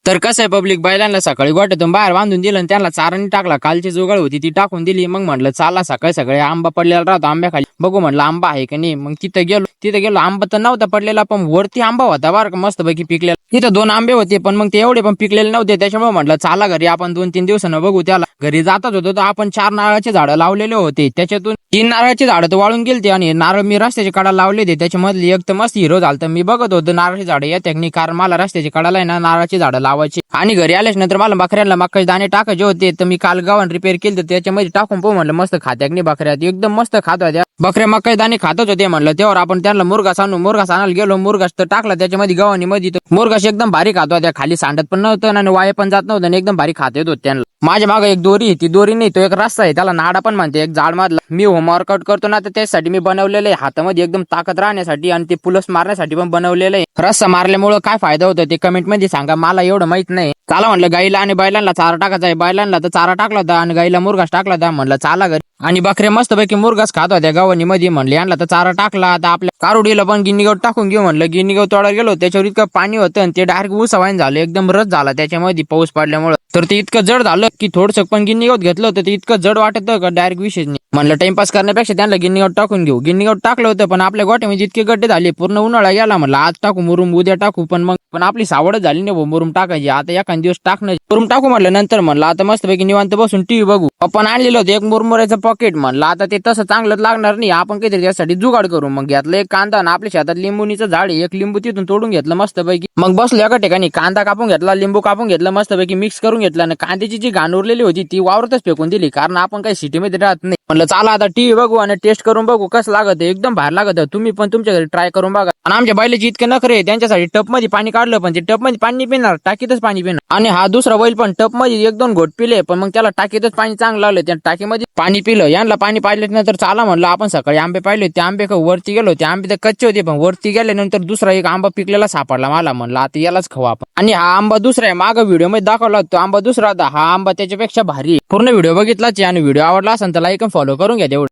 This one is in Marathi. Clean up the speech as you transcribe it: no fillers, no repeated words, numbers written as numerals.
तर कसं आहे पब्लिक बैलांना सकाळी गोठ्यातून बाहेर बांधून दिलं आणि त्यांना चाराने टाकला, कालची जुगाळ होती ती टाकून दिली। मग म्हटलं चला सकाळी सकाळी आंबा पडलेला राहतो आंब्याखाली, बघू म्हटलं आंबा आहे का नाही। मग तिथे गेलो आंबा तर नव्हता पडलेला, पण वरती आंबा होता बरं का मस्त पैकी पिकलेला। तिथं 2 आंबे होते पण मग ते एवढे पण पिकलेले नव्हते, त्याच्यामुळे म्हटलं चला घरी आपण 2-3 दिवसानं बघू। त्याला घरी जातच होतो तर आपण 4 नारळाचे झाडं लावलेले होते, त्याच्यातून 3 नारळाचे झाडं तर वाळून गेलते आणि नारळ मी रस्त्याच्या कडाला लावले होते, त्याच्यामधली एक तर मस्त हिरो झालतं। मी बघत होतो नारळाची झाडं या टेक्निक, कारण मला रस्त्याच्या कडाला आहे ना नारळाची झाडं लावायची आणि घरी आल्याच नंतर मला बकऱ्यांना मकाचे दाणे टाकायचे होते। तर मी काल गावान रिपेअर केले तर त्याच्यामध्ये टाकून पाहू म्हणलं मस्त खात्याक नाही बकऱ्या, एकदम मस्त खात होत्या बकऱ्या, मकाचे दाणे खातच होते। म्हणलं तेव्हा आपण त्यांना मुरघास आणायला गेलो, मुरघास तर टाकला त्याच्यामध्ये गव्हाणी मध्ये, मुरघास एकदम भारी खात होत्या, खाली सांडत पण नव्हतं आणि वाया पण जात नव्हतं आणि एकदम भारी खात येत होते त्यांना। माझ्या मागे एक दोरी, ती दोरी नाही तो एक रस्ता आहे, त्याला नाडा पण म्हणते, एक झाड मधला। मी होमवर्कआउट करतो ना तर त्यासाठी मी बनवलेलं आहे, हातामध्ये एकदम ताकद राहण्यासाठी आणि ते पुलस मारण्यासाठी पण बनवलेलं आहे। रस्सा मारल्यामुळे काय फायदा होतो ते कमेंट मध्ये सांगा, मला एवढं माहित नाही। चाला म्हणलं गाईला आणि बैलांना चारा टाकायचा आहे, बैलांना तर चारा टाकला होता आणि गाईला मुरघास टाकला होता। म्हणलं चाला घरी, आणि बकऱ्या मस्त पैकी मुरघास खात होत्या गव्हाणी मध्ये। म्हणले यांना तर चारा टाकला, आता आपल्या कारुडीला पण गिन्नी गवत टाकून घेऊ म्हणलं। गिन्नी गवत तोडायला गेलो त्याच्यावर इतकं पाणी होतं आणि ते डायरेक्ट ऊसावाईन झालं, एकदम रस झाला त्याच्यामध्ये पाऊस पडल्यामुळे। तर ते इतकं जड झालं की थोडंसं पण गिन्नी गवत घेतलं होतं ते इतकं जड वाटत का डायरेक्ट विशेष नाही। म्हणलं टाइमपास करण्यापेक्षा त्यांना गिन्नी गवत टाकून घेऊ। गिन्नी गवत टाकलं होतं पण आपल्या गोठ्यामध्ये इतके गड्डे झाले, पूर्ण उन्हाळा गेला। म्हणलं आज टाकू मुरुम, उद्या टाकू, पण आपली सावडच झाली नाही मुरुम टाकायची। आता एखाद दिवस टाकणं मुरुम टाकू म्हटलं, नंतर म्हणलं आता मस्त पैकी निवांत बसून टीव्ही बघू। आपण आणलेलं होतं एक मुरमुऱ्याचं पॉकेट, म्हणलं आता ते तसं चांगलंच लागणार नाही, आपण काहीतरी त्यासाठी जुगाड करू। मग घेतलं एक कांदा आणि आपल्या शेतात लिंबुनीचं झाड आहे, एक लिंबू तिथून तोडून घेतलं मस्त पैकी। मग बसलो एका ठिकाणी, कांदा कापून घेतला, लिंबू कापून घेतलं, मस्त पैकी मिक्स करून घेतलं आणि कांद्याची जी घाण उरलेली होती ती वावरतच फेकून दिली, कारण आपण काही सिटीमध्ये राहत नाही। म्हणलं चला आता टीव्ही बघू आणि टेस्ट करून बघू कसं लागत, एकदम बाहेर लागत। तुम्ही पण तुमच्या घरी ट्राय करून बघा। आणि आमच्या बैलाची इतके नखरे, त्यांच्यासाठी टप मध्ये पाणी काढलं पण ते टप मध्ये पाणी पिणार, टाकीतच पाणी पिणार। आणि हा दुसरा बैल पण टप मध्ये 1-2 घोट पिले, पण मग त्याला टाकीतच पाणी चांगलं लागलं, त्या टाकीमध्ये पाणी पिलं। यांना पाणी पाहिल्यानंतर चाला म्हणलं आपण सकाळी आंबे पाहिले, ते आंबे वरती गेलो, ते आंबे तर कच्चे होते, पण वरती गेल्यानंतर दुसरा एक आंबा पिकलेला सापडला मला। म्हणलं आता यालाच खाऊ आपण, आणि हा आंबा दुसरा आहे, मागं व्हिडिओ मध्ये दाखवला तो आंबा दुसरा होता, हा आंबा त्याच्यापेक्षा भारी आहे। पूर्ण व्हिडिओ बघितलाच आणि व्हिडिओ आवडला असेल तर लाईक आणि फॉलो करून घ्या तेवढं।